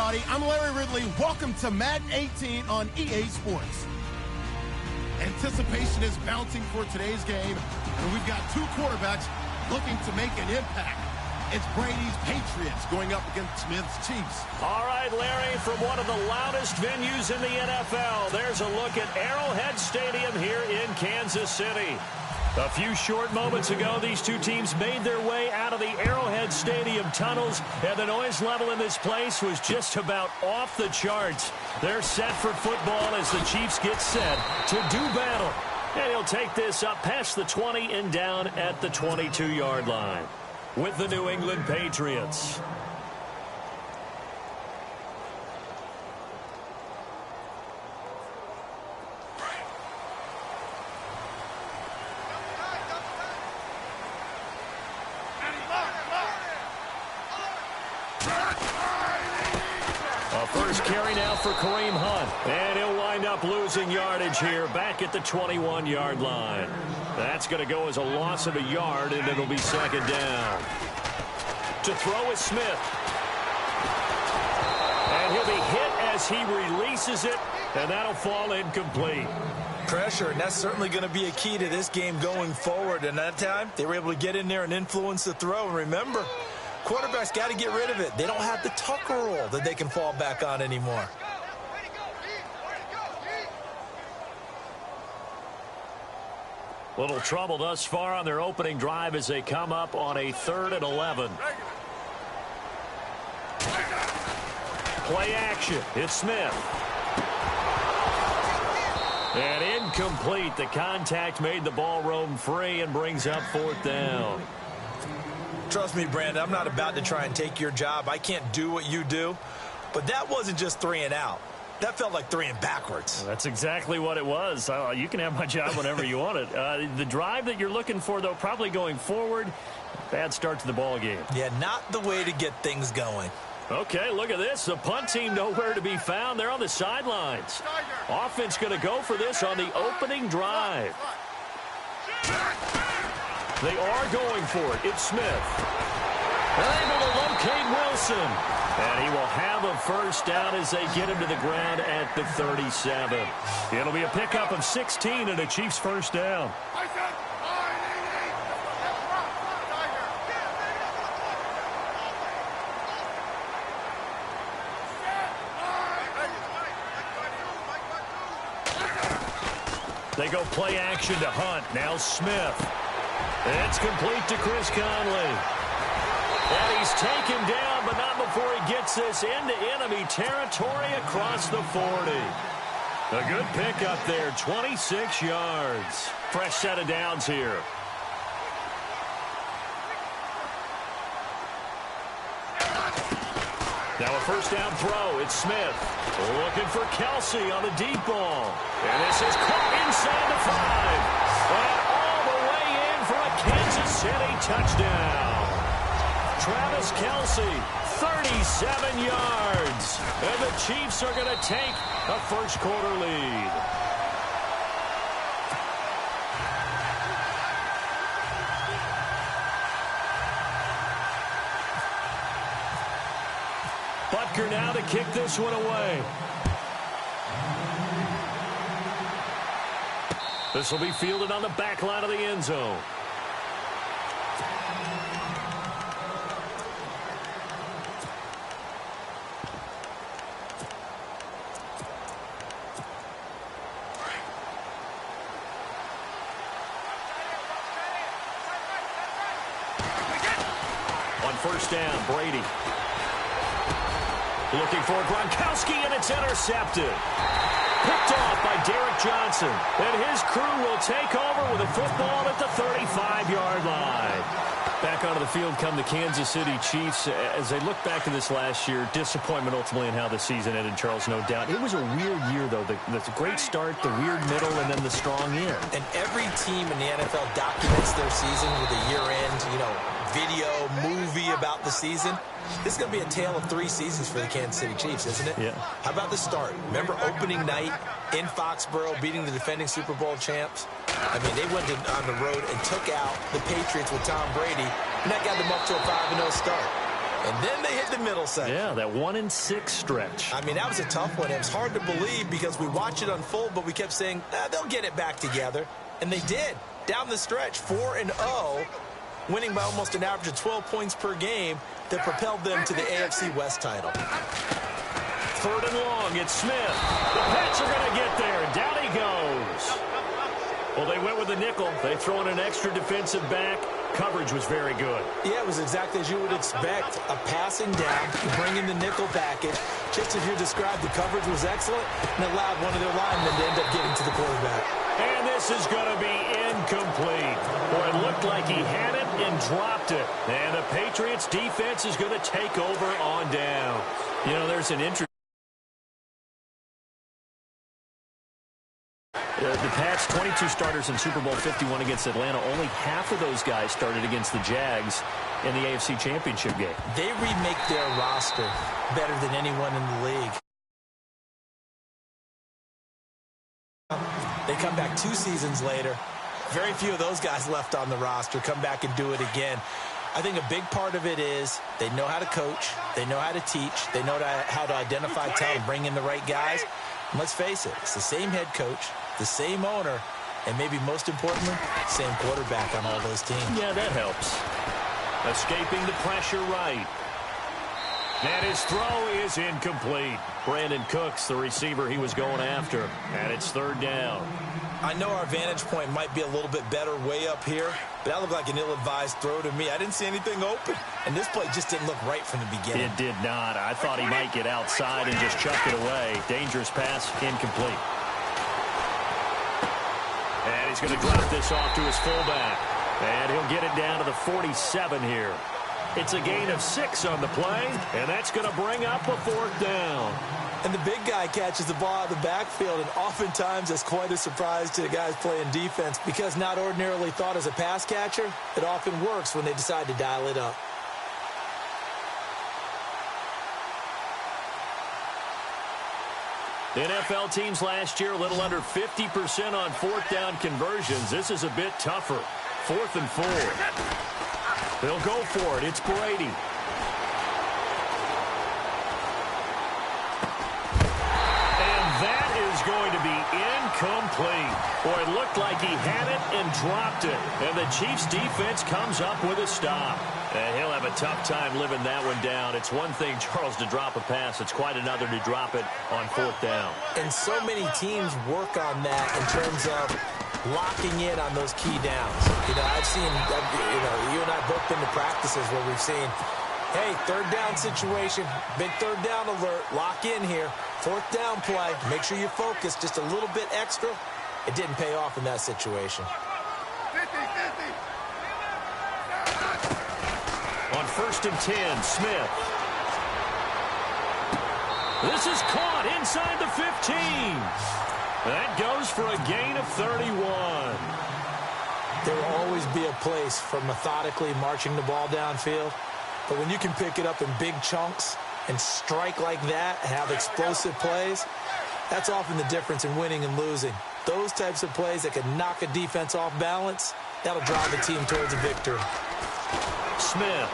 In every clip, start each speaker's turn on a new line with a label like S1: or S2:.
S1: everybody. I'm Larry Ridley. Welcome to Madden 18 on EA Sports. Anticipation is mounting for today's game, and we've got two quarterbacks looking to make an impact. It's Brady's Patriots going up against Smith's Chiefs.
S2: All right, Larry, from one of the loudest venues in the NFL, there's a look at Arrowhead Stadium here in Kansas City. A few short moments ago, these two teams made their way out of the Arrowhead Stadium tunnels, and the noise level in this place was just about off the charts. They're set for football as the Chiefs get set to do battle. And he'll take this up past the 20 and down at the 22-yard line with the New England Patriots. First carry now for Kareem Hunt. And he'll wind up losing yardage here back at the 21-yard line. That's going to go as a loss of a yard, and it'll be second down. To throw is Smith. And he'll be hit as he releases it, and that'll fall incomplete.
S3: Pressure, and that's certainly going to be a key to this game going forward. And that time, they were able to get in there and influence the throw. And remember, quarterbacks got to get rid of it. They don't have the Tucker rule that they can fall back on anymore.
S2: Little trouble thus far on their opening drive as they come up on a 3rd and 11. Play action. It's Smith. And incomplete. The contact made the ball roam free and brings up 4th down.
S3: Trust me, Brandon, I'm not about to try and take your job. I can't do what you do. But that wasn't just 3 and out. That felt like 3 and backwards.
S2: Well, that's exactly what it was. You can have my job whenever you want it. The drive that you're looking for, though, probably going forward, bad start to the ball game.
S3: Yeah, not the way to get things going.
S2: Okay, look at this. The punt team nowhere to be found. They're on the sidelines. Offense going to go for this on the opening drive. They are going for it. It's Smith. They're able to locate Wilson. And he will have a first down as they get him to the ground at the 37. It'll be a pickup of 16 and a Chiefs first down. They go play action to Hunt. Now Smith. It's complete to Chris Conley. And he's taken down, but not before he gets this into enemy territory across the 40. A good pickup there, 26 yards. Fresh set of downs here. Now a first down throw. It's Smith. Looking for Kelsey on the deep ball. And this is caught inside the 5. And all the way in for a Kansas City touchdown. Travis Kelsey, 37 yards. And the Chiefs are going to take a first quarter lead. Butker now to kick this one away. This will be fielded on the back line of the end zone. On first down, Brady. Looking for Gronkowski, and it's intercepted. Picked off by Derek Johnson. And his crew will take over with a football at the 35-yard line. Back onto the field come the Kansas City Chiefs. As they look back to this last year, disappointment ultimately in how the season ended, Charles, no doubt. It was a weird year, though. The great start, the weird middle, and then the strong end.
S3: And every team in the NFL documents their season with a year-end, video, movie about the season. This is going to be a tale of 3 seasons for the Kansas City Chiefs, isn't it?
S2: Yeah.
S3: How about the start? Remember opening night in Foxborough, beating the defending Super Bowl champs? I mean, they went on the road and took out the Patriots with Tom Brady, and that got them up to a 5-0 start. And then they hit the middle section.
S2: Yeah, that 1-6 stretch.
S3: I mean, that was a tough one. It was hard to believe because we watched it unfold, but we kept saying, they'll get it back together. And they did. Down the stretch, 4-0, winning by almost an average of 12 points per game that propelled them to the AFC West title.
S2: 3rd and long, it's Smith. The Pats are going to get there, and down he goes. Well, they went with the nickel. They throw in an extra defensive back. Coverage was very good.
S3: Yeah, it was exactly as you would expect. A passing down, bring in the nickel package. Just as you described, the coverage was excellent and allowed one of their linemen to end up getting to the quarterback.
S2: And this is going to be incomplete. Boy, it looked like he had it and dropped it. And the Patriots defense is going to take over on down. You know, there's an interesting... The Pats, 22 starters in Super Bowl 51 against Atlanta. Only half of those guys started against the Jags in the AFC Championship game.
S3: They remake their roster better than anyone in the league. They come back 2 seasons later. Very few of those guys left on the roster. Come back and do it again. I think a big part of it is they know how to coach. They know how to teach. They know how to identify talent, bring in the right guys. And let's face it, it's the same head coach, the same owner, and maybe most importantly, same quarterback on all those teams.
S2: Yeah, that helps. Escaping the pressure right. And his throw is incomplete. Brandon Cooks, the receiver he was going after. And it's 3rd down.
S3: I know our vantage point might be a little bit better way up here, but that looked like an ill-advised throw to me. I didn't see anything open, and this play just didn't look right from the beginning.
S2: It did not. I thought he might get outside and just chuck it away. Dangerous pass, incomplete. And he's going to drop this off to his fullback. And he'll get it down to the 47 here. It's a gain of 6 on the play, and that's going to bring up a 4th down.
S3: And the big guy catches the ball out of the backfield, and oftentimes that's quite a surprise to the guys playing defense because not ordinarily thought as a pass catcher, it often works when they decide to dial it up.
S2: NFL teams last year a little under 50% on 4th down conversions. This is a bit tougher. 4th and 4. They'll go for it. It's Brady. Going to be incomplete. Boy, it looked like he had it and dropped it. And the Chiefs defense comes up with a stop. And he'll have a tough time living that one down. It's one thing, Charles, to drop a pass. It's quite another to drop it on 4th down.
S3: And so many teams work on that in terms of locking in on those key downs. You know, I've seen, you and I both been to practices where we've seen, hey, 3rd down situation, big 3rd down alert, lock in here. 4th down play, make sure you focus just a little bit extra. It didn't pay off in that situation.
S2: On 1st and 10, Smith. This is caught inside the 15. That goes for a gain of 31.
S3: There will always be a place for methodically marching the ball downfield. But when you can pick it up in big chunks and strike like that and have explosive plays, that's often the difference in winning and losing. Those types of plays that can knock a defense off balance, that'll drive the team towards a victory.
S2: Smith.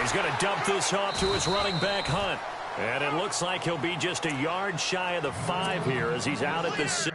S2: He's going to dump this off to his running back, Hunt. And it looks like he'll be just a yard shy of the 5 here as he's out at the 6.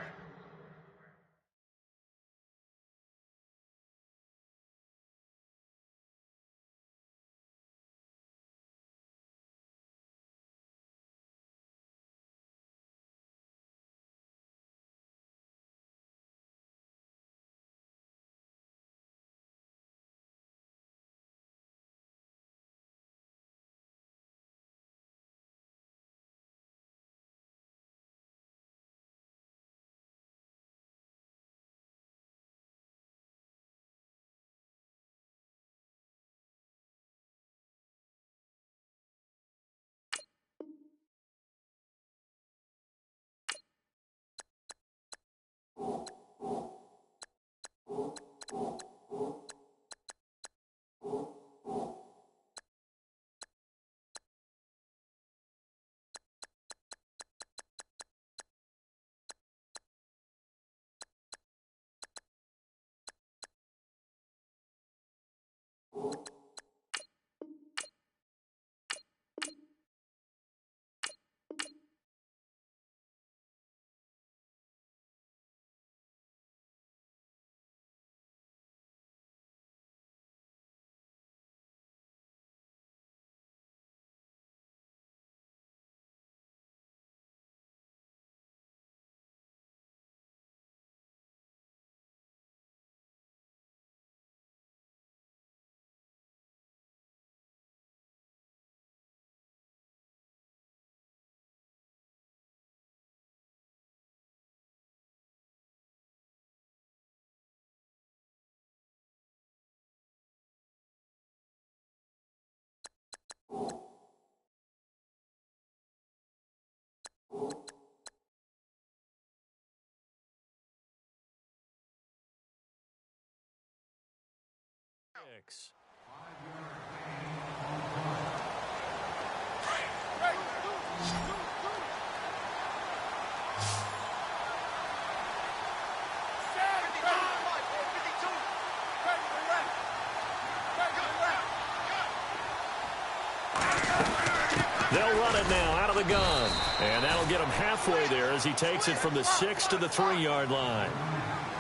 S2: They'll run it now out of the gun. And that'll get him halfway there as he takes it from the 6 to the 3-yard line.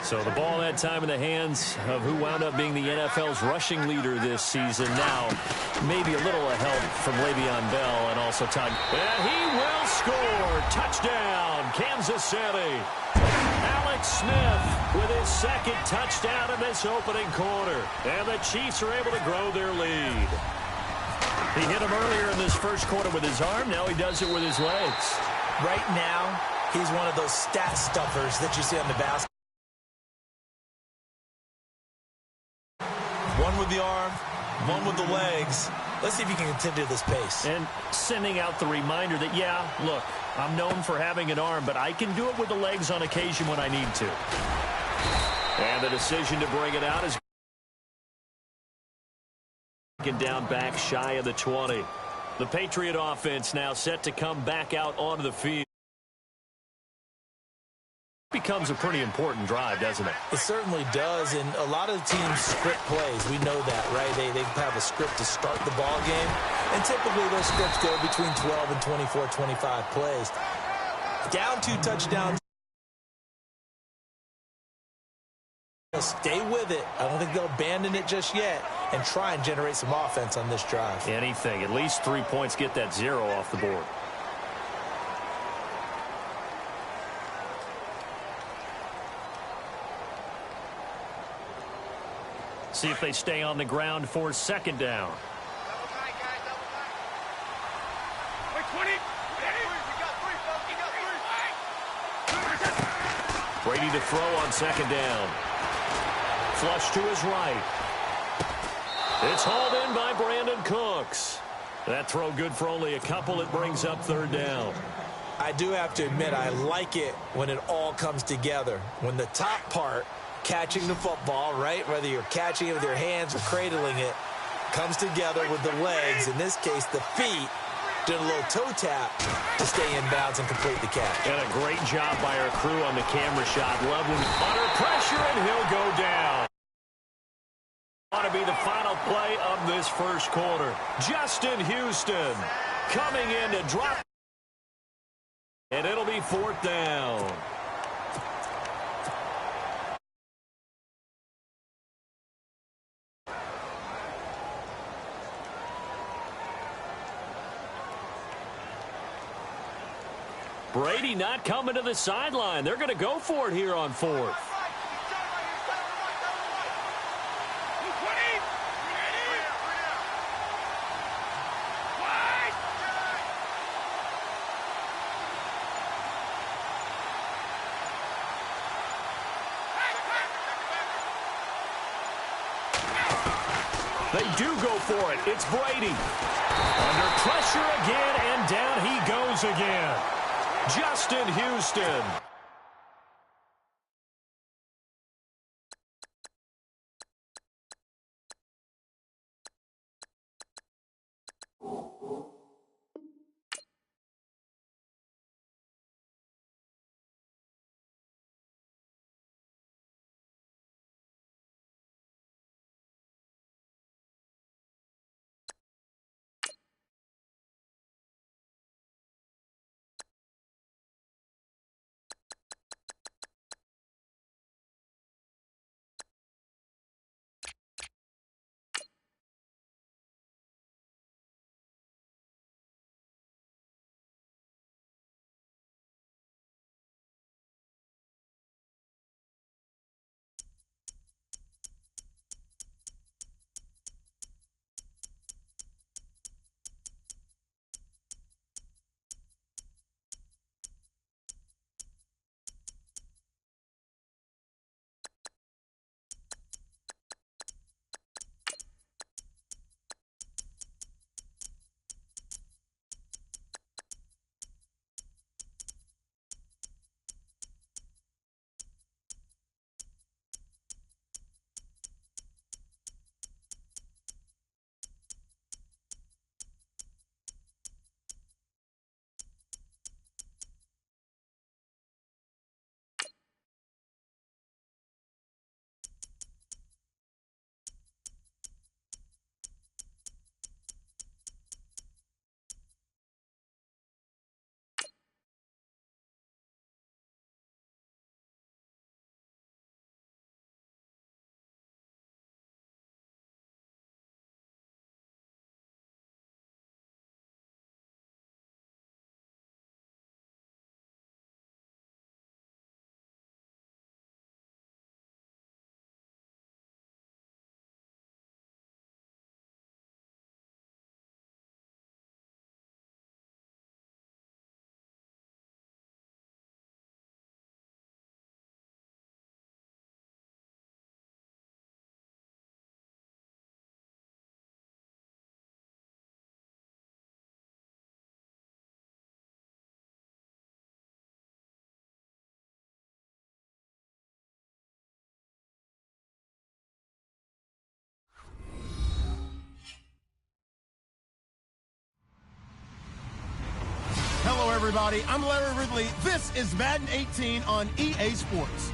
S2: So the ball that time in the hands of who wound up being the NFL's rushing leader this season. Now, maybe a little help from Le'Veon Bell and also Todd. And he will score. Touchdown, Kansas City. Alex Smith with his second touchdown in this opening quarter. And the Chiefs are able to grow their lead. He hit him earlier in this first quarter with his arm. Now he does it with his legs.
S3: Right now, he's one of those stat stuffers that you see on the basketball. One with the arm, one with the legs. Let's see if he can continue this pace.
S2: And sending out the reminder that, yeah, look, I'm known for having an arm, but I can do it with the legs on occasion when I need to. And the decision to bring it out is down back shy of the 20. The Patriot offense now set to come back out onto the field. Becomes a pretty important drive, doesn't it?
S3: It certainly does, and a lot of teams script plays. We know that, right? They have a script to start the ball game, and typically those scripts go between 12 and 24, 25 plays. Down 2 touchdowns. Stay with it. I don't think they'll abandon it just yet and try and generate some offense on this drive.
S2: Anything. At least 3 points, get that 0 off the board. See if they stay on the ground for second down. Brady to throw on second down. Flush to his right. It's hauled in by Brandon Cooks. That throw good for only a couple. It brings up third down.
S3: I do have to admit, I like it when it all comes together. When the top part, catching the football, right, whether you're catching it with your hands or cradling it, comes together with the legs, in this case the feet, doing a little toe tap to stay in bounds and complete the catch.
S2: And a great job by our crew on the camera shot. Loveland under pressure, and he'll go down. Ought to be the final play of this first quarter. Justin Houston coming in to drop. And it'll be fourth down. Brady not coming to the sideline. They're going to go for it here on fourth. They do go for it. It's Brady. Under pressure again, and down he goes again. Justin Houston.
S1: everybody. I'm Larry Ridley. This is Madden 18 on EA Sports.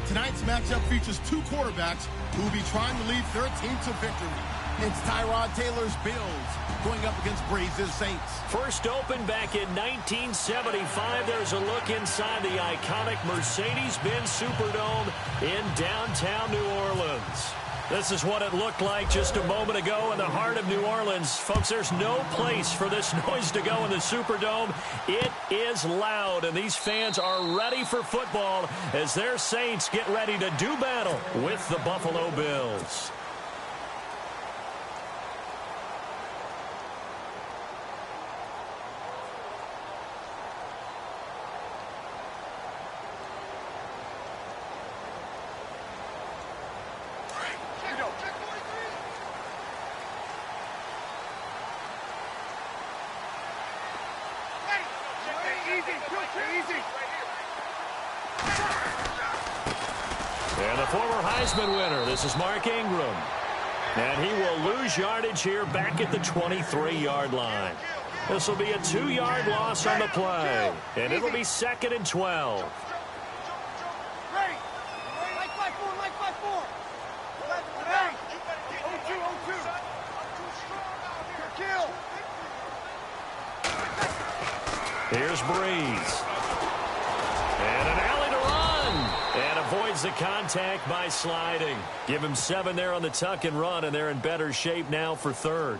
S1: Tonight's matchup features two quarterbacks who will be trying to lead their team to victory. It's Tyrod Taylor's Bills going up against Breeze's Saints.
S2: First opened back in 1975. There's a look inside the iconic Mercedes-Benz Superdome in downtown New Orleans. This is what it looked like just a moment ago in the heart of New Orleans. Folks, there's no place for this noise to go in the Superdome. It is loud, and these fans are ready for football as their Saints get ready to do battle with the Buffalo Bills. And the former Heisman winner, this is Mark Ingram. And he will lose yardage here back at the 23-yard line. This will be a 2-yard loss on the play. And it'll be 2nd and 12. Here's Breeze. And an alley to run. And avoids the contact by sliding. Give him 7 there on the tuck and run, and they're in better shape now for 3rd.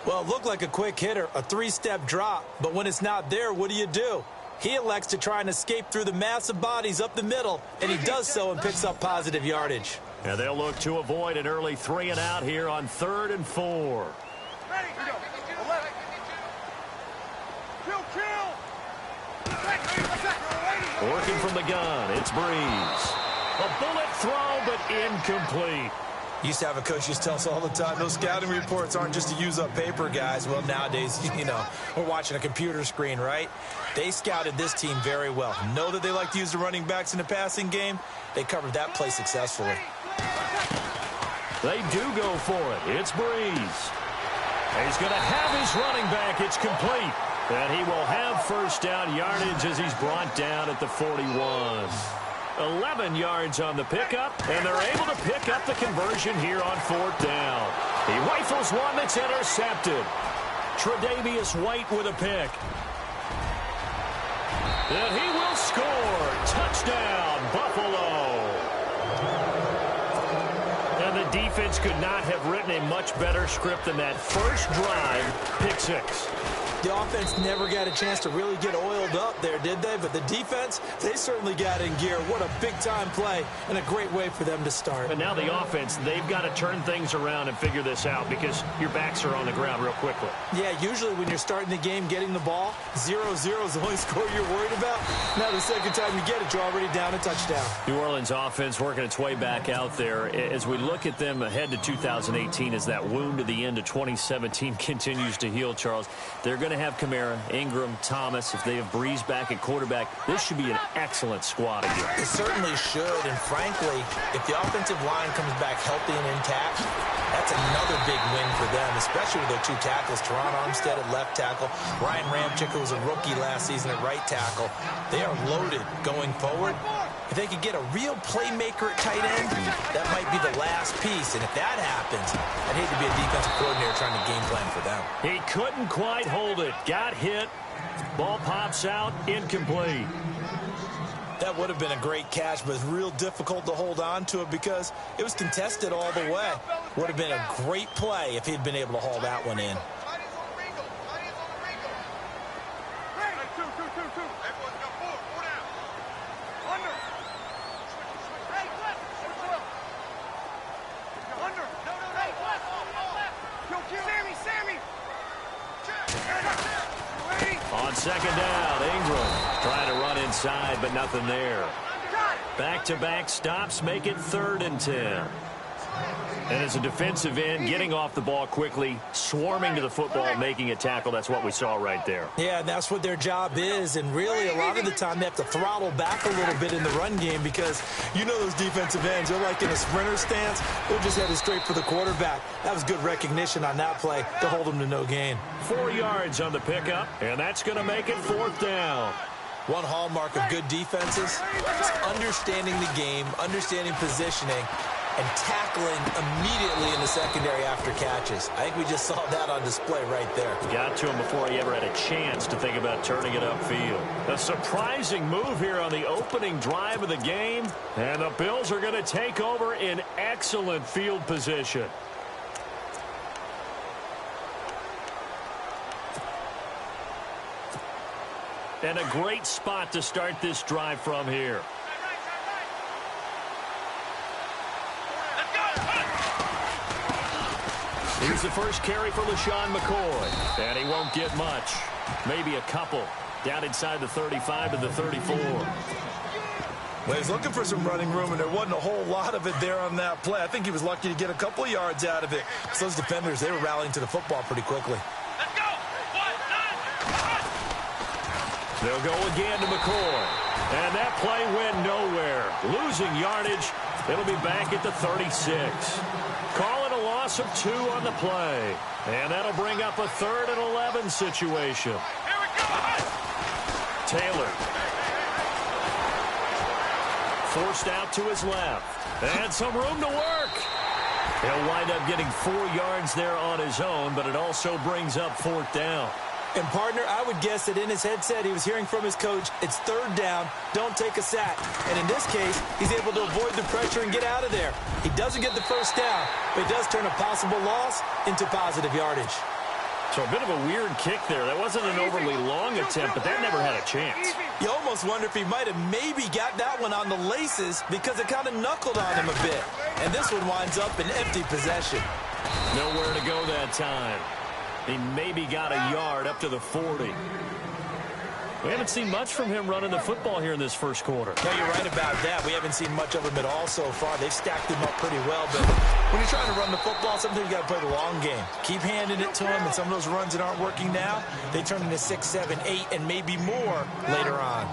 S3: Well, it looked like a quick hitter, a 3-step drop. But when it's not there, what do? He elects to try and escape through the massive bodies up the middle, and he does so and picks up positive yardage.
S2: And they'll look to avoid an early 3 and out here on 3rd and 4. Working from the gun, it's Breeze. A bullet throw, but incomplete.
S3: Used to have a coach used to tell us all the time, those scouting reports aren't just to use up paper, guys. Well, nowadays, we're watching a computer screen, right? They scouted this team very well. Know that they like to use the running backs in the passing game. They covered that play successfully.
S2: They do go for it. It's Breeze. He's going to have his running back. It's complete. And he will have first down yardage as he's brought down at the 41. 11 yards on the pickup, and they're able to pick up the conversion here on 4th down. He rifles one that's intercepted. Tre'Davious White with a pick. And he will score. Touchdown, Buffalo. And the defense could not have written a much better script than that first drive, pick 6.
S3: The offense never got a chance to really get oiled up there, did they? But the defense, they certainly got in gear. What a big-time play and a great way for them to start.
S2: But now the offense, they've got to turn things around and figure this out because your backs are on the ground real quickly.
S3: Yeah, usually when you're starting the game getting the ball, 0-0 is the only score you're worried about. Now the second time you get it, you're already down a touchdown.
S2: New Orleans offense working its way back out there. As we look at them ahead to 2018 as that wound to the end of 2017 continues to heal, Charles, they're going to have Kamara, Ingram, Thomas. If they have Breeze back at quarterback, this should be an excellent squad again.
S3: It certainly should, and frankly, if the offensive line comes back healthy and intact, that's another big win for them, especially with their 2 tackles, Teron Armstead at left tackle, Ryan Ramczyk, who was a rookie last season at right tackle. They are loaded going forward. If they could get a real playmaker at tight end, that might be the last piece. And if that happens, I'd hate to be a defensive coordinator trying to game plan for them.
S2: He couldn't quite hold it. Got hit. Ball pops out. Incomplete.
S3: That would have been a great catch, but it's real difficult to hold on to it because it was contested all the way. Would have been a great play if he'd been able to haul that one in.
S2: On 2nd down, Ingram trying to run inside, but nothing there. Back-to-back stops make it 3rd and 10. And as a defensive end, getting off the ball quickly, swarming to the football, making a tackle, that's what we saw right there.
S3: Yeah, that's what their job is. And really, a lot of the time, they have to throttle back a little bit in the run game because you know those defensive ends, they're like in a sprinter stance. They're just headed straight for the quarterback. That was good recognition on that play to hold them to no gain.
S2: 4 yards on the pickup, and that's going to make it 4th down.
S3: One hallmark of good defenses is understanding the game, understanding positioning, and tackling immediately in the secondary after catches. I think we just saw that on display right there.
S2: Got to him before he ever had a chance to think about turning it upfield. A surprising move here on the opening drive of the game, and the Bills are going to take over in excellent field position. And a great spot to start this drive from here. Here's the first carry for LaShawn McCoy. And he won't get much. Maybe a couple. Down inside the 35 to the 34.
S3: Well, he's looking for some running room, and there wasn't a whole lot of it there on that play. I think he was lucky to get a couple of yards out of it. So those defenders, they were rallying to the football pretty quickly.
S2: They'll go again to McCoy. And that play went nowhere. Losing yardage. It'll be back at the 36. Call it a loss of 2 on the play. And that'll bring up a 3rd and 11 situation.
S4: Here we go.
S2: Taylor. Forced out to his left. And some room to work. He'll wind up getting 4 yards there on his own, but it also brings up 4th down.
S3: And, partner, I would guess that in his headset he was hearing from his coach, it's 3rd down, don't take a sack. And in this case, he's able to avoid the pressure and get out of there. He doesn't get the 1st down, but he does turn a possible loss into positive yardage.
S2: So a bit of a weird kick there. That wasn't an overly long attempt, but that never had a chance.
S3: You almost wonder if he might have maybe got that one on the laces because it kind of knuckled on him a bit. And this one winds up in empty possession.
S2: Nowhere to go that time. He maybe got a yard up to the 40. We haven't seen much from him running the football here in this first quarter.
S3: No, you're right about that. We haven't seen much of him at all so far. They've stacked him up pretty well, but when you're trying to run the football, sometimes you got to play the long game. Keep handing it to him, and some of those runs that aren't working now, they turn into 6, 7, 8, and maybe more later on.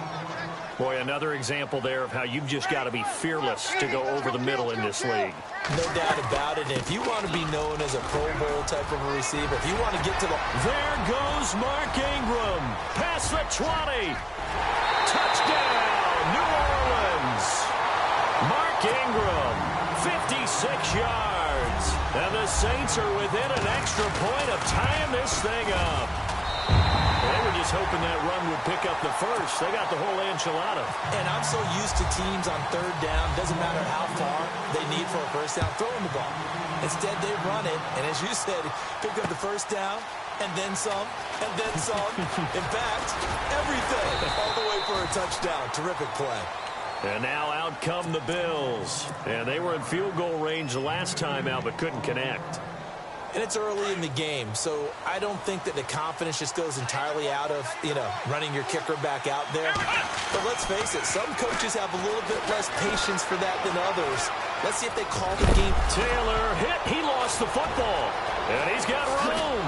S2: Boy, another example there of how you've just got to be fearless to go over the middle in this league.
S3: No doubt about it. And if you want to be known as a Pro Bowl type of a receiver, if you want to get to the...
S2: There goes Mark Ingram. Past the 20. Touchdown, New Orleans. Mark Ingram, 56 yards. And the Saints are within an extra point of tying this thing up. They were just hoping that run would pick up the first. They got the whole enchilada.
S3: And I'm so used to teams on 3rd down, doesn't matter how far they need for a 1st down, throwing the ball. Instead, they run it, and as you said, pick up the 1st down, and then some, and then some. In fact, everything, all the way for a touchdown. Terrific play.
S2: And now out come the Bills. And they were in field goal range the last time out, but couldn't connect.
S3: And it's early in the game, so I don't think that the confidence just goes entirely out of, running your kicker back out there. But let's face it, some coaches have a little bit less patience for that than others. Let's see if they call the game.
S2: Taylor hit. He lost the football. And he's got room.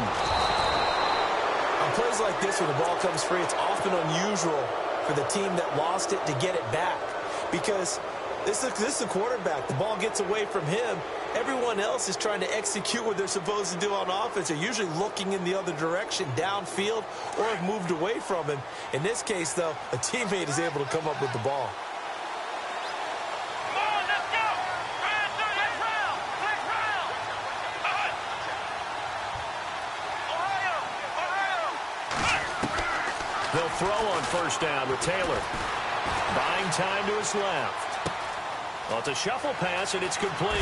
S3: On plays like this, when the ball comes free, it's often unusual for the team that lost it to get it back. Because this is the quarterback. The ball gets away from him. Everyone else is trying to execute what they're supposed to do on offense. They're usually looking in the other direction, downfield, or have moved away from him. In this case, though, a teammate is able to come up with the ball.
S4: Come on, let's go. Quick round. Ohio.
S2: They'll throw on 1st down with Taylor. Buying time to his left. Well, it's a shuffle pass, and it's complete.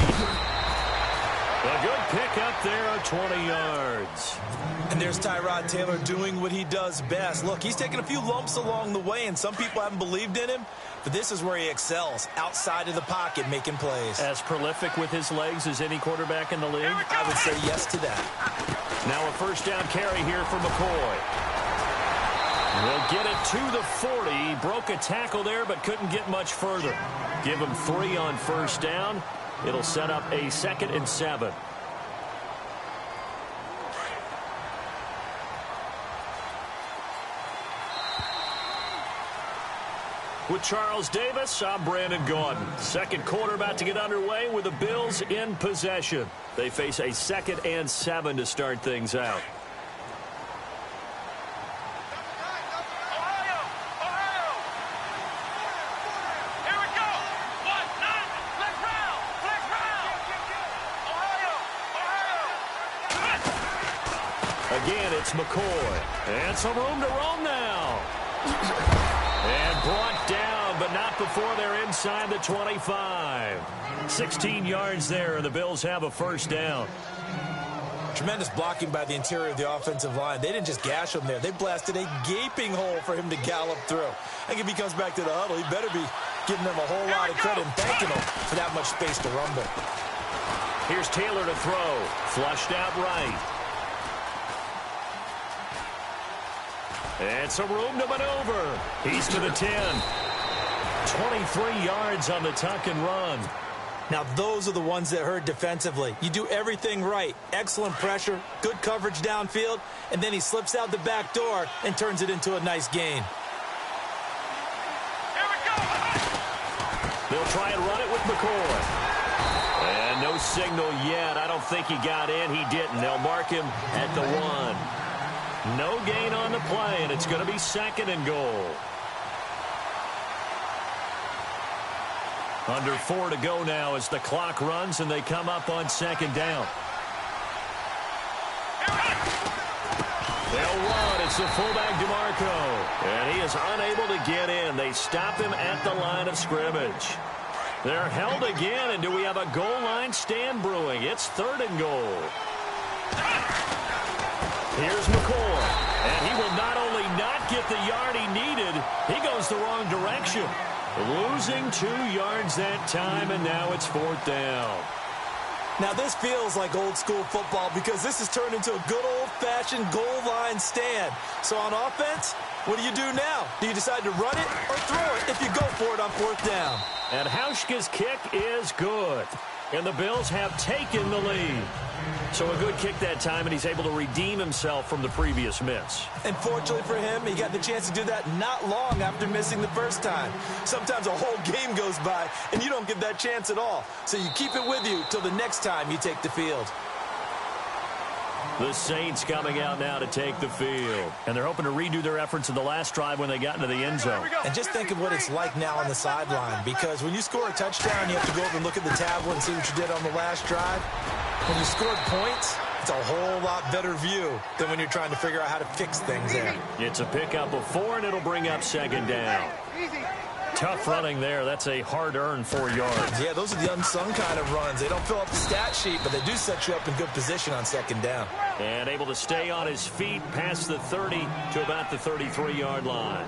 S2: A good pick up there of 20 yards.
S3: And there's Tyrod Taylor doing what he does best. Look, he's taken a few lumps along the way, and some people haven't believed in him. But this is where he excels, outside of the pocket, making plays.
S2: As prolific with his legs as any quarterback in the league?
S3: I would say yes to that.
S2: Now a 1st down carry here for McCoy. We'll get it to the 40. He broke a tackle there, but couldn't get much further. Give him 3 on 1st down. It'll set up a 2nd and 7. With Charles Davis, I'm Brandon Gaudin. Second quarter about to get underway with the Bills in possession. They face a 2nd and 7 to start things out.
S4: Here we go. 1-9. Flex round. Flex round. Ohio.
S2: Again, it's McCoy. And some room to roam now. And brought down, but not before they're inside the 25. 16 yards there, and the Bills have a first down.
S3: Tremendous blocking by the interior of the offensive line. They didn't just gash him there. They blasted a gaping hole for him to gallop through. I think if he comes back to the huddle, he better be giving them a whole lot of credit and thanking them for that much space to rumble.
S2: Here's Taylor to throw. Flushed out right. And some room to maneuver. He's to the 10. 23 yards on the tuck and run.
S3: Now, those are the ones that hurt defensively. You do everything right. Excellent pressure, good coverage downfield, and then he slips out the back door and turns it into a nice gain.
S4: Here we go.
S2: They'll try and run it with McCoy. And no signal yet. I don't think he got in. He didn't. They'll mark him at the 1. No gain on the play, and it's going to be 2nd and goal. Under 4 to go now as the clock runs, and they come up on 2nd down. They'll run. It's the fullback, DeMarco. And he is unable to get in. They stop him at the line of scrimmage. They're held again, and do we have a goal line stand brewing? It's 3rd and goal. Here's McCoy, and he will not only not get the yard he needed, he goes the wrong direction. Losing 2 yards that time, and now it's 4th down.
S3: Now, this feels like old-school football because this has turned into a good old-fashioned goal line stand. So on offense, what do you do now? Do you decide to run it or throw it if you go for it on 4th down?
S2: And Hauschka's kick is good. And the Bills have taken the lead. So a good kick that time, and he's able to redeem himself from the previous miss.
S3: And fortunately for him, he got the chance to do that not long after missing the first time. Sometimes a whole game goes by, and you don't get that chance at all. So you keep it with you till the next time you take the field.
S2: The Saints coming out now to take the field. And they're hoping to redo their efforts in the last drive when they got into the end zone.
S3: And just think of what it's like now on the sideline, because when you score a touchdown, you have to go over and look at the tablet and see what you did on the last drive. When you scored points, it's a whole lot better view than when you're trying to figure out how to fix things there.
S2: It's a pickup of 4, and it'll bring up 2nd down. Tough running there. That's a hard-earned 4 yards.
S3: Yeah, those are the unsung kind of runs. They don't fill up the stat sheet, but they do set you up in good position on 2nd down.
S2: And able to stay on his feet past the 30 to about the 33-yard line.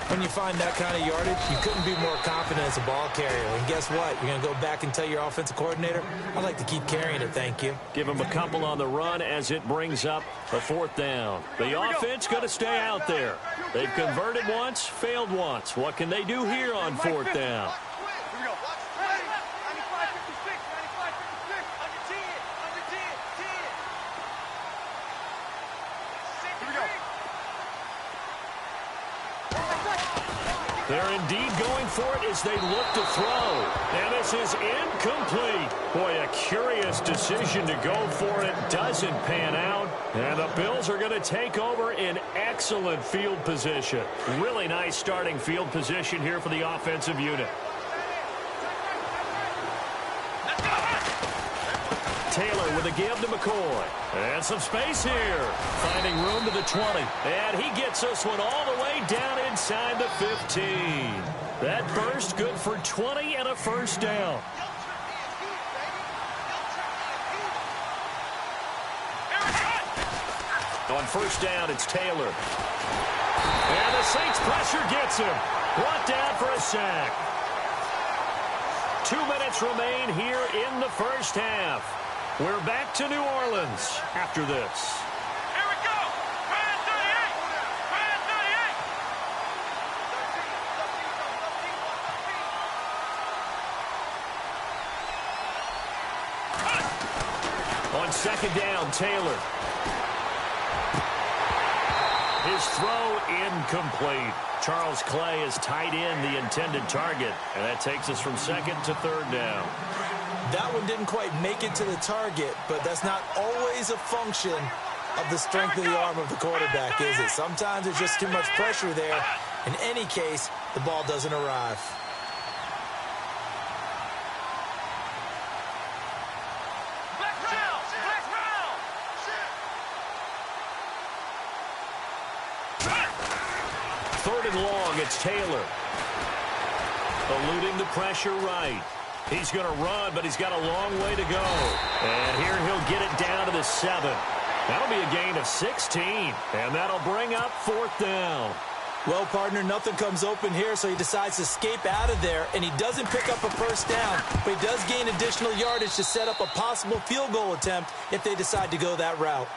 S3: When you find that kind of yardage, you couldn't be more confident as a ball carrier. And guess what? You're going to go back and tell your offensive coordinator, I'd like to keep carrying it, thank you.
S2: Give him a couple on the run as it brings up a 4th down. The offense going to stay out there. They've converted once, failed once. What can they do here on 4th down? They're indeed going for it as they look to throw. And this is incomplete. Boy, a curious decision to go for it. Doesn't pan out. And the Bills are going to take over in excellent field position. Really nice starting field position here for the offensive unit. Taylor with a give to McCoy. And some space here. Finding room to the 20. And he gets this one all the way down inside the 15. That burst good for 20 and a first down. On first down, it's Taylor. And the Saints pressure gets him. Brought down for a sack. 2 minutes remain here in the first half. We're back to New Orleans after this.
S4: Here we go. Brand 38. Brand 38.
S2: On second down, Taylor. His throw incomplete. Charles Clay is tight end, the intended target. And that takes us from second to third down.
S3: That one didn't quite make it to the target, but that's not always a function of the strength of the arm of the quarterback, is it? Sometimes there's just too much pressure there. In any case, the ball doesn't arrive.
S2: Third and long, it's Taylor. Eluding the pressure right. He's going to run, but he's got a long way to go. And here he'll get it down to the 7. That'll be a gain of 16, and that'll bring up fourth down.
S3: Well, partner, nothing comes open here, so he decides to escape out of there, and he doesn't pick up a first down, but he does gain additional yardage to set up a possible field goal attempt if they decide to go that route.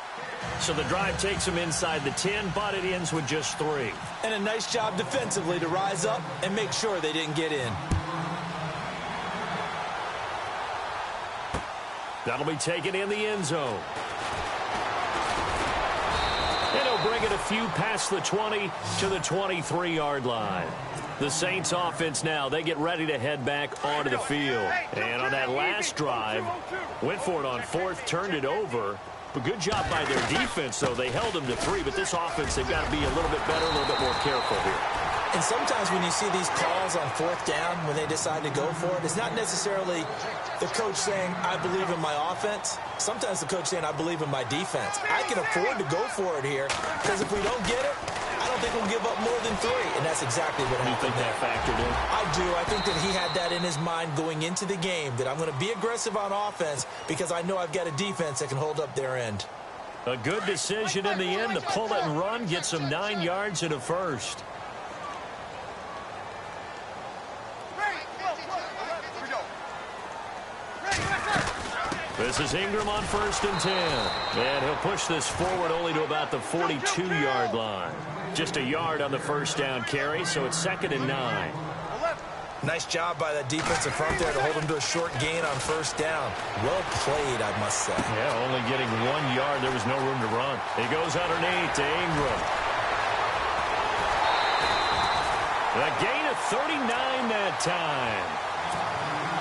S2: So the drive takes him inside the 10, but it ends with just 3.
S3: And a nice job defensively to rise up and make sure they didn't get in.
S2: That'll be taken in the end zone. And he'll bring it a few past the 20 to the 23-yard line. The Saints offense now, they get ready to head back onto the field. And on that last drive, went for it on fourth, turned it over. But good job by their defense, though. They held them to 3, but this offense, they've got to be a little bit better, a little bit more careful here.
S3: And sometimes when you see these calls on fourth down, when they decide to go for it, it's not necessarily the coach saying, I believe in my offense. Sometimes the coach saying, I believe in my defense. I can afford to go for it here, because if we don't get it, I don't think we'll give up more than 3. And that's exactly what happened.
S2: You think that factored in?
S3: I do. I think that he had that in his mind going into the game, that I'm going to be aggressive on offense because I know I've got a defense that can hold up their end.
S2: A good decision in the end. The pull it and run gets him 9 yards and a first. This is Ingram on 1st and 10. And he'll push this forward only to about the 42-yard line. Just a yard on the first down carry, so it's 2nd and 9.
S3: Nice job by that defensive front there to hold him to a short gain on first down. Well played, I must say.
S2: Yeah, only getting 1 yard. There was no room to run. He goes underneath to Ingram. A gain of 39 that time.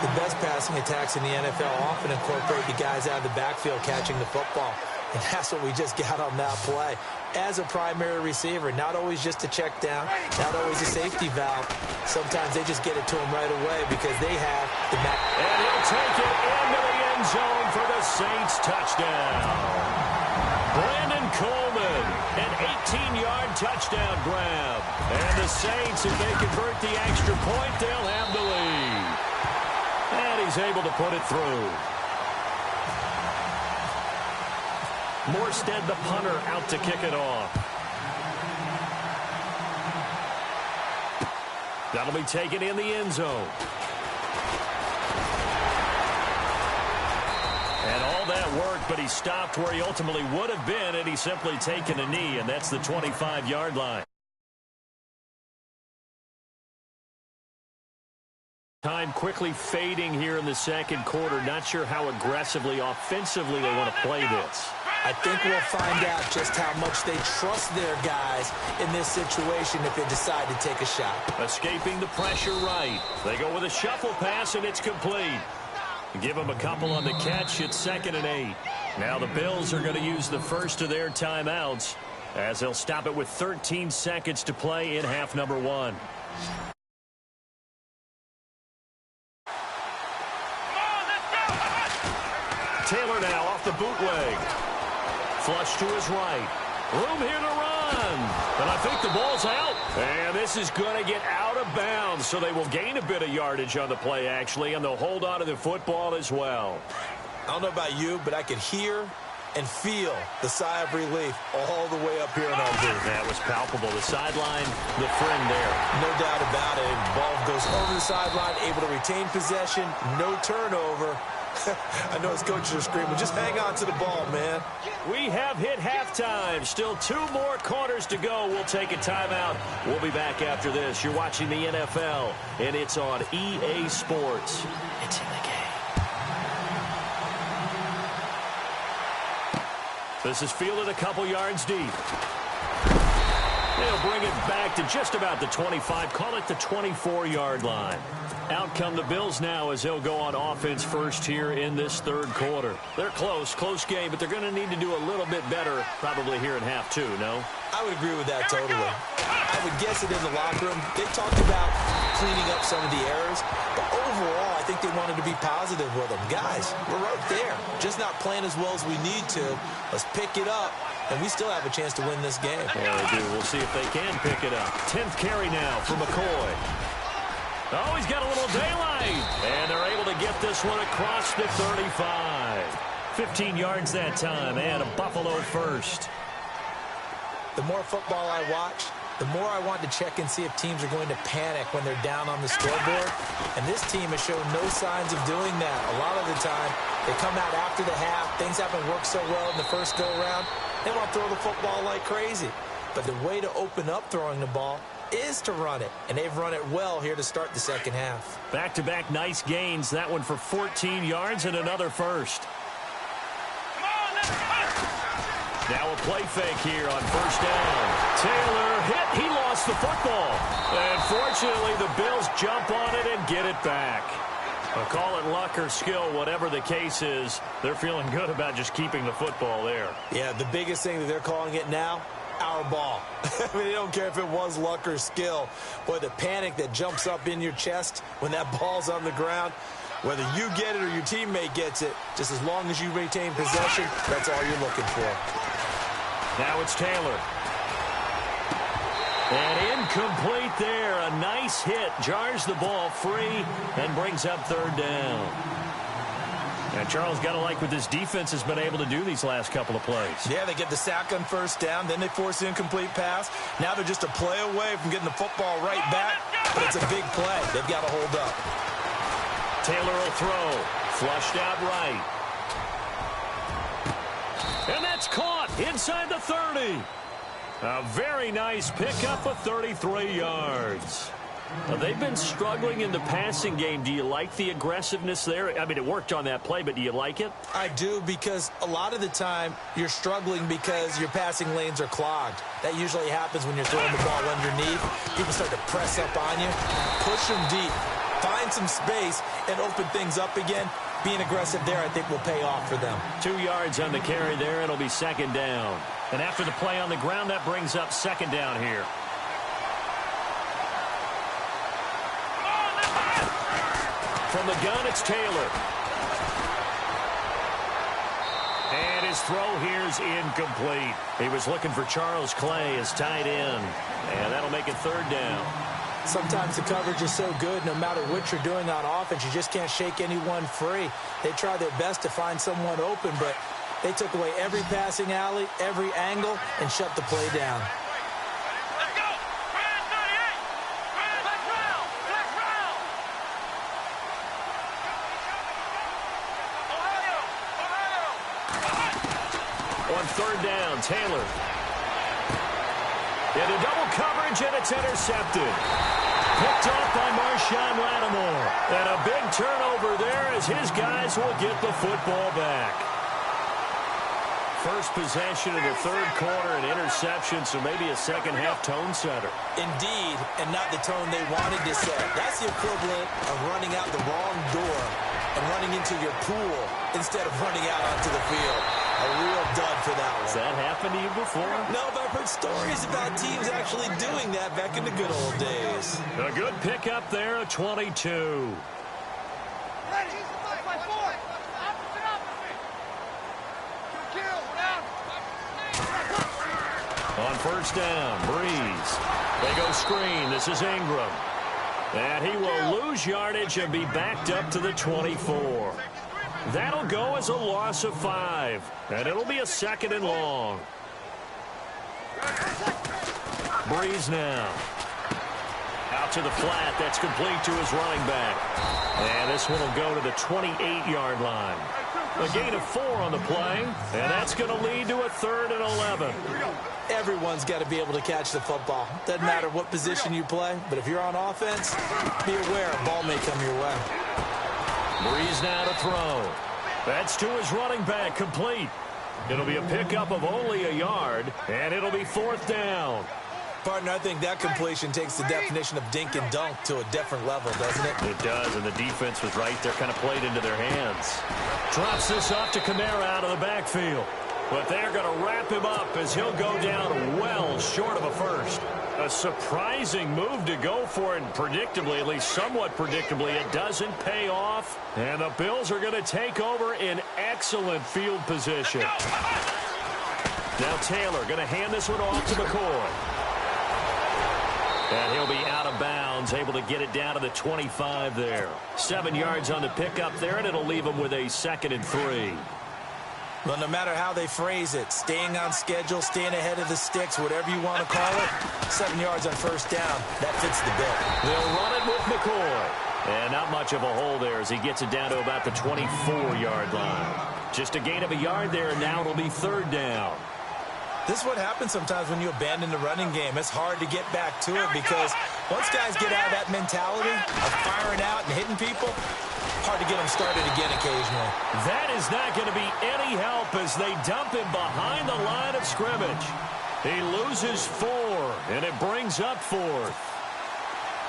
S3: The best passing attacks in the NFL often incorporate the guys out of the backfield catching the football. And that's what we just got on that play. As a primary receiver, not always just a check down, not always a safety valve. Sometimes they just get it to him right away because they have the back.
S2: And he'll take it into the end zone for the Saints touchdown. Brandon Coleman, an 18-yard touchdown grab. And the Saints, if they convert the extra point, they'll have the lead. And he's able to put it through. Morstead, the punter, out to kick it off. That'll be taken in the end zone. And all that work, but he stopped where he ultimately would have been, and he's simply taken a knee, and that's the 25-yard line. Time quickly fading here in the second quarter. Not sure how aggressively, offensively they want to play this.
S3: I think we'll find out just how much they trust their guys in this situation if they decide to take a shot.
S2: Escaping the pressure right. They go with a shuffle pass, and it's complete. Give them a couple on the catch. It's 2nd and 8. Now the Bills are going to use the first of their timeouts as they'll stop it with 13 seconds to play in half number 1. Taylor now off the bootleg. Flush to his right. Room here to run. And I think the ball's out. And this is going to get out of bounds, so they will gain a bit of yardage on the play, actually, and they'll hold on to the football as well.
S3: I don't know about you, but I could hear and feel the sigh of relief all the way up here in our booth.
S2: That was palpable. The sideline, the friend there.
S3: No doubt about it. Ball goes over the sideline, able to retain possession, no turnover. I know his coaches are screaming, just hang on to the ball, man.
S2: We have hit halftime. Still 2 more quarters to go. We'll take a timeout. We'll be back after this. You're watching the NFL, and it's on EA Sports. It's in the game. This is fielded a couple yards deep. They'll bring it back to just about the 25. Call it the 24-yard line. Out come the Bills now as they'll go on offense first here in this third quarter. They're close game, but they're going to need to do a little bit better probably here in half two, no?
S3: I would agree with that totally. I would guess it in the locker room. They talked about cleaning up some of the errors, but overall, I think they wanted to be positive with them. Guys, we're right there. Just not playing as well as we need to. Let's pick it up, and we still have a chance to win this game.
S2: Yeah, they do. We'll see if they can pick it up. 10th carry now for McCoy. Oh, he's got a little daylight. And they're able to get this one across the 35. 15 yards that time, and a Buffalo first.
S3: The more football I watch, the more I want to check and see if teams are going to panic when they're down on the scoreboard. And this team has shown no signs of doing that. A lot of the time, they come out after the half. Things haven't worked so well in the first go-around. They want to throw the football like crazy. But the way to open up throwing the ball is to run it. And they've run it well here to start the second half.
S2: Back-to-back nice gains. That one for 14 yards and another first. Now a play fake here on first down. Taylor hit. He lost the football. And fortunately, the Bills jump on it and get it back. I'll call it luck or skill, whatever the case is. They're feeling good about just keeping the football there.
S3: Yeah, the biggest thing that they're calling it now, our ball. I mean, they don't care if it was luck or skill. Boy, the panic that jumps up in your chest when that ball's on the ground, whether you get it or your teammate gets it, just as long as you retain possession, that's all you're looking for.
S2: Now it's Taylor. And incomplete there. A nice hit. Jars the ball free and brings up third down. And Charles, got to like what this defense has been able to do these last couple of plays.
S3: Yeah, they get the sack on first down, then they force the incomplete pass. Now they're just a play away from getting the football right back, but it's a big play. They've got to hold up.
S2: Taylor will throw. Flushed out right. And that's caught inside the 30. A very nice pickup of 33 yards. They've been struggling in the passing game. Do you like the aggressiveness there? I mean, it worked on that play, but do you like it?
S3: I do, because a lot of the time you're struggling because your passing lanes are clogged. That usually happens when you're throwing the ball underneath. People start to press up on you. Push them deep. Find some space and open things up again. Being aggressive there, I think, will pay off for them.
S2: 2 yards on the carry there. It'll be second down. And after the play on the ground, that brings up second down here. From the gun, it's Taylor. And his throw here's incomplete. He was looking for Charles Clay as tight end. And that'll make it third down.
S3: Sometimes the coverage is so good, no matter what you're doing on offense, you just can't shake anyone free. They try their best to find someone open, but they took away every passing alley, every angle, and shut the play down.
S4: Let's go! Brand 38! Let's round! Let's round! Ohio!
S2: On third down, Taylor. Into double coverage, and it's intercepted. Picked off by Marshawn Lattimore. And a big turnover there as his guys will get the football back. First possession of the third quarter, an interception, so maybe a second-half tone setter.
S3: Indeed, and not the tone they wanted to set. That's the equivalent of running out the wrong door and running into your pool instead of running out onto the field. A real dud for that one.
S2: Has that happened to you before?
S3: No, but I've heard stories about teams actually doing that back in the good old days.
S2: A good pickup there, a 22. On first down, Breeze. They go screen. This is Ingram. And he will lose yardage and be backed up to the 24. That'll go as a loss of 5. And it'll be a second and long. Breeze now. Out to the flat. That's complete to his running back. And this one will go to the 28-yard line. A gain of 4 on the play. And that's going to lead to a 3rd and 11.
S3: Everyone's got to be able to catch the football. Doesn't matter what position you play, but if you're on offense, be aware a ball may come your way.
S2: Breeze now to throw. That's to his running back, complete. It'll be a pickup of only a yard, and it'll be 4th down.
S3: Partner, I think that completion takes the definition of dink and dunk to a different level, doesn't it?
S2: It does, and the defense was right there, kind of played into their hands. Drops this off to Kamara out of the backfield. But they're going to wrap him up as he'll go down well short of a first. A surprising move to go for it, and predictably, at least somewhat predictably, it doesn't pay off. And the Bills are going to take over in excellent field position. Now Taylor going to hand this one off to McCoy. And he'll be out of bounds, able to get it down to the 25 there. 7 yards on the pickup there, and it'll leave him with a 2nd and 3.
S3: Well, no matter how they phrase it, staying on schedule, staying ahead of the sticks, whatever you want to call it, 7 yards on 1st down, that fits the bill.
S2: They'll run it with McCoy. And not much of a hole there as he gets it down to about the 24-yard line. Just a gain of a yard there, and now it'll be 3rd down.
S3: This is what happens sometimes when you abandon the running game. It's hard to get back to it because once guys get out of that mentality of firing out and hitting people, hard to get them started again occasionally.
S2: That is not going to be any help as they dump him behind the line of scrimmage. He loses 4, and it brings up 4th.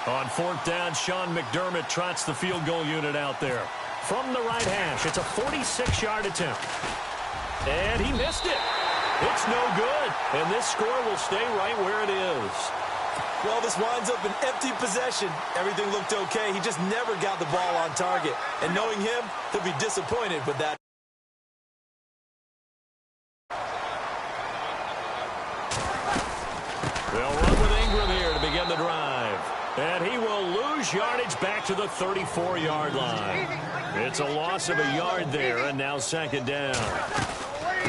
S2: On 4th down, Sean McDermott trots the field goal unit out there. From the right hash, it's a 46-yard attempt. And he missed it. It's no good, and this score will stay right where it is.
S3: Well, this winds up an empty possession. Everything looked okay. He just never got the ball on target. And knowing him, he'll be disappointed with that.
S2: They'll run with Ingram here to begin the drive. And he will lose yardage back to the 34-yard line. It's a loss of a yard there, and now 2nd down.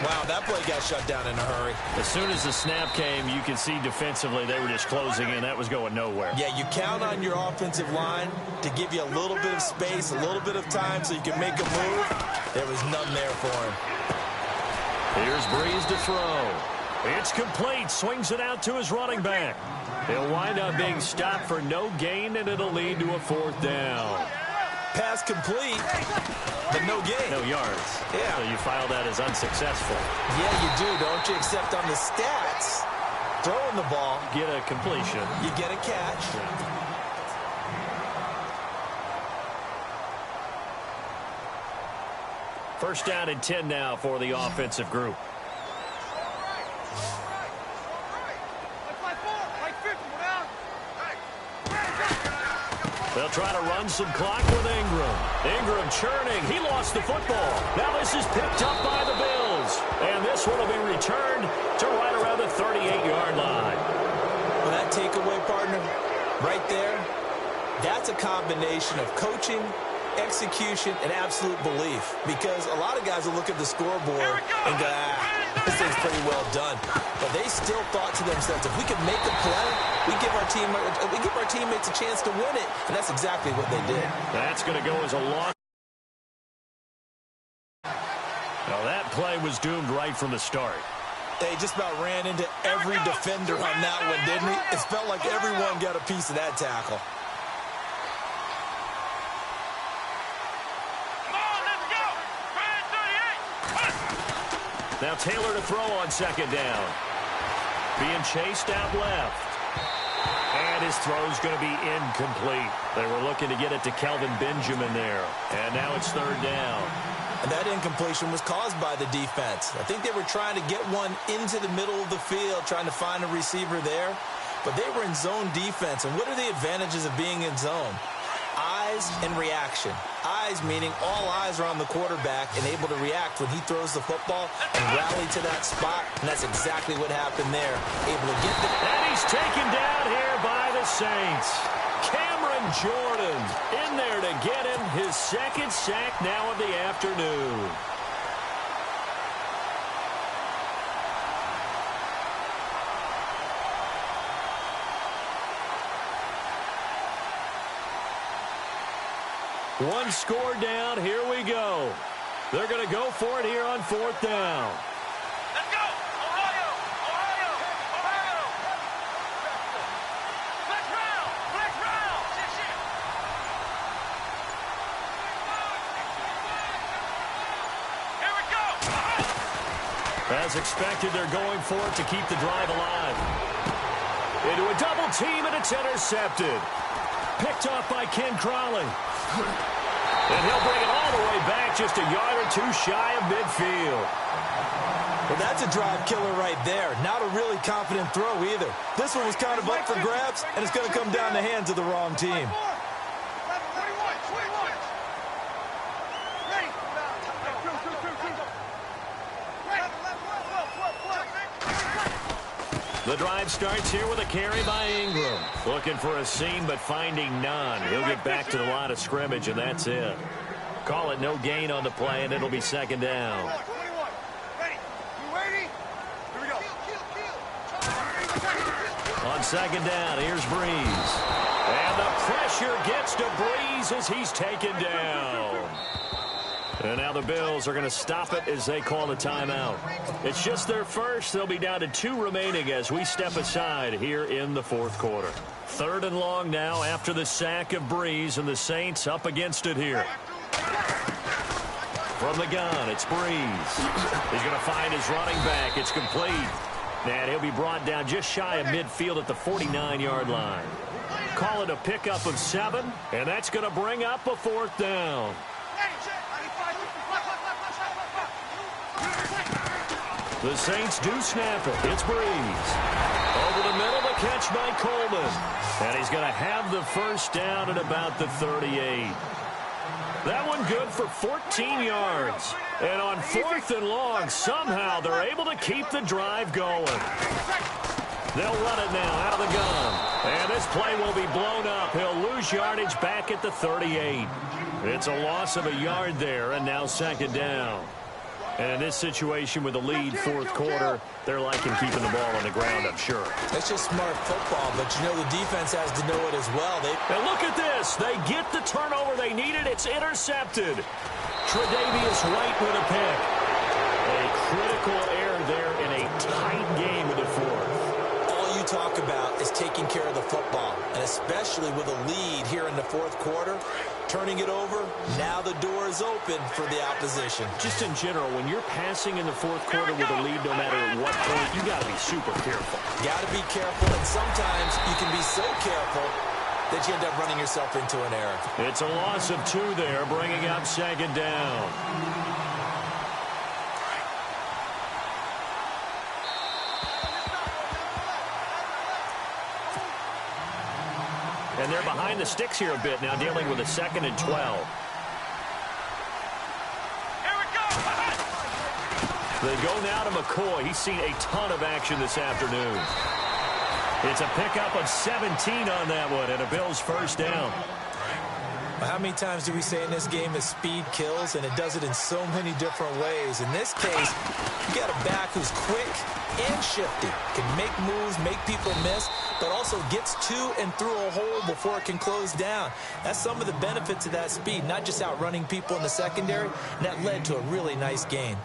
S3: Wow, that play got shut down in a hurry.
S2: As soon as the snap came, you could see defensively they were just closing in. That was going nowhere.
S3: Yeah, you count on your offensive line to give you a little bit of space, a little bit of time so you can make a move. There was none there for him.
S2: Here's Breeze to throw. It's complete. Swings it out to his running back. He'll wind up being stopped for no gain, and it'll lead to a 4th down.
S3: Pass complete, but no gain.
S2: No yards.
S3: Yeah.
S2: So you file that as unsuccessful.
S3: Yeah, you do, don't you? Except on the stats, throwing the ball.
S2: Get a completion.
S3: You get a catch.
S2: First down and 10 now for the offensive group. They'll try to run some clock with Ingram. Ingram churning. He lost the football. Now this is picked up by the Bills. And this one will be returned to right around the 38-yard line.
S3: Well, that takeaway, partner, right there, that's a combination of coaching, execution, and absolute belief. Because a lot of guys will look at the scoreboard and go, this thing's pretty well done. But they still thought to themselves, if we can make a play, we give our teammates a chance to win it. And that's exactly what they did.
S2: That's going to go as a loss. Now that play was doomed right from the start.
S3: They just about ran into every defender on that one, didn't he? It felt like everyone got a piece of that tackle.
S2: Now Taylor to throw on 2nd down. Being chased out left. And his throw's going to be incomplete. They were looking to get it to Kelvin Benjamin there. And now it's 3rd down.
S3: And that incompletion was caused by the defense. I think they were trying to get one into the middle of the field, trying to find a receiver there. But they were in zone defense. And what are the advantages of being in zone? Eyes and reaction. Eyes meaning all eyes are on the quarterback and able to react when he throws the football and rally to that spot. And that's exactly what happened there. Able to get the...
S2: And he's taken down here by the Saints. Cameron Jordan in there to get him his 2nd sack now of the afternoon. One score down. Here we go. They're going to go for it here on 4th down.
S4: Let's go! Ohio! Ohio! Ohio! Flex round! Flex round! Shit! Here we go!
S2: As expected, they're going for it to keep the drive alive. Into a double team, and it's intercepted. Picked off by Ken Crawley. And he'll bring it all the way back, just a yard or two shy of midfield.
S3: Well, that's a drive killer right there. Not a really confident throw either. This one was kind of up for grabs, and it's going to come down the hands of the wrong team.
S2: The drive starts here with a carry by Ingram. Looking for a seam, but finding none. He'll get back to the line of scrimmage, and that's it. Call it no gain on the play, and it'll be second down. On second down, here's Breeze. And the pressure gets to Breeze as he's taken down. And now the Bills are going to stop it as they call a timeout. It's just their first. They'll be down to 2 remaining as we step aside here in the fourth quarter. 3rd and long now after the sack of Breeze, and the Saints up against it here. From the gun, it's Breeze. He's going to find his running back. It's complete. And he'll be brought down just shy of midfield at the 49-yard line. Call it a pickup of 7, and that's going to bring up a 4th down. The Saints do snap it. It's Breeze. Over the middle, the catch by Coleman. And he's going to have the first down at about the 38. That one good for 14 yards. And on 4th and long, somehow they're able to keep the drive going. They'll run it now out of the gun. And this play will be blown up. He'll lose yardage back at the 38. It's a loss of a yard there, and now second down. And in this situation with the lead, fourth quarter, they're liking keeping the ball on the ground, I'm sure.
S3: It's just smart football, but you know the defense has to know it as well.
S2: And look at this. They get the turnover they needed. It's intercepted. Tre'Davious White with a pick. A critical error there in a tight game in the fourth.
S3: All you talk about is taking care of the football, and especially with a lead here in the fourth quarter. Turning it over, now the door is open for the opposition.
S2: Just in general, when you're passing in the fourth quarter with a lead, no matter at what point, you got to be super careful.
S3: Got to be careful, and sometimes you can be so careful that you end up running yourself into an error.
S2: It's a loss of 2 there, bringing up second down. And they're behind the sticks here a bit now, dealing with a 2nd and 12.
S4: Here we go.
S2: They go now to McCoy. He's seen a ton of action this afternoon. It's a pickup of 17 on that one, and a Bills first down.
S3: How many times do we say in this game that speed kills, and it does it in so many different ways? In this case, you got a back who's quick and shifty, can make moves, make people miss, but also gets to and through a hole before it can close down. That's some of the benefits of that speed, not just outrunning people in the secondary, and that led to a really nice gain.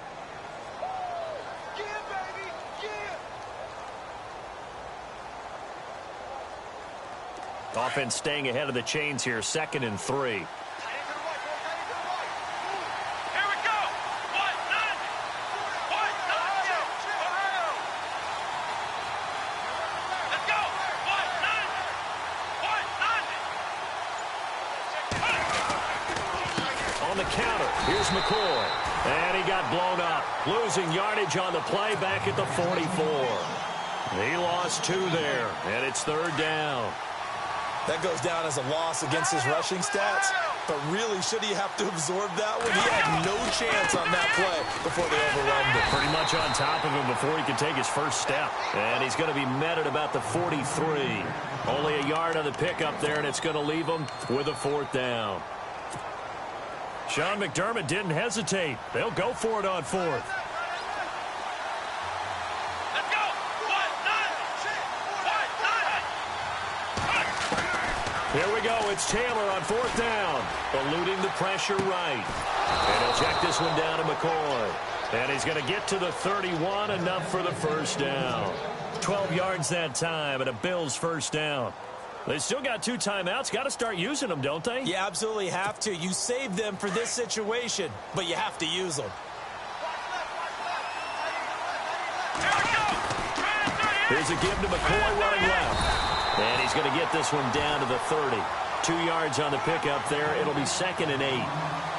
S2: Offense staying ahead of the chains here, 2nd and 3.
S4: Here we go. 1-9. Let's go. 1-9.
S2: On the counter, here's McCoy. And he got blown up. Losing yardage on the play back at the 44. He lost 2 there, and it's 3rd down.
S3: That goes down as a loss against his rushing stats, but really, should he have to absorb that one? He had no chance on that play before they overwhelmed him.
S2: Pretty much on top of him before he could take his first step. And he's going to be met at about the 43. Only a yard on the pickup there, and it's going to leave him with a 4th down. Sean McDermott didn't hesitate. They'll go for it on 4th. Here we go. It's Taylor on 4th down. Eluding the pressure right. And he'll check this one down to McCoy. And he's going to get to the 31, enough for the first down. 12 yards that time, and a Bills first down. They still got 2 timeouts. Got to start using them, don't they?
S3: You absolutely have to. You save them for this situation, but you have to use them.
S2: Here's a give to McCoy running left. And he's going to get this one down to the 30. 2 yards on the pickup there. It'll be 2nd and 8.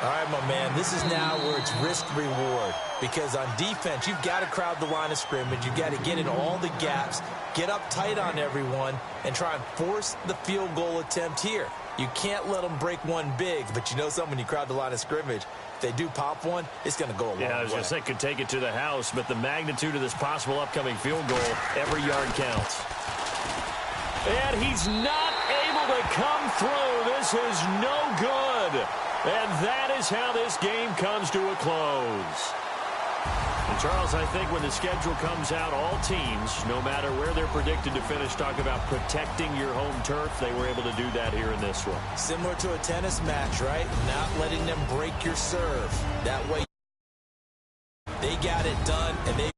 S3: All right, my man, this is now where it's risk-reward. Because on defense, you've got to crowd the line of scrimmage. You've got to get in all the gaps, get up tight on everyone, and try and force the field goal attempt here. You can't let them break one big, but you know something, when you crowd the line of scrimmage, if they do pop one, it's going to go a long way.
S2: Yeah, I was going to say, could take it to the house, but the magnitude of this possible upcoming field goal, every yard counts. And he's not able to come through. This is no good. And that is how this game comes to a close. And Charles, I think when the schedule comes out, all teams, no matter where they're predicted to finish, talk about protecting your home turf. They were able to do that here in this one.
S3: Similar to a tennis match, right? Not letting them break your serve. That way they got it done, and they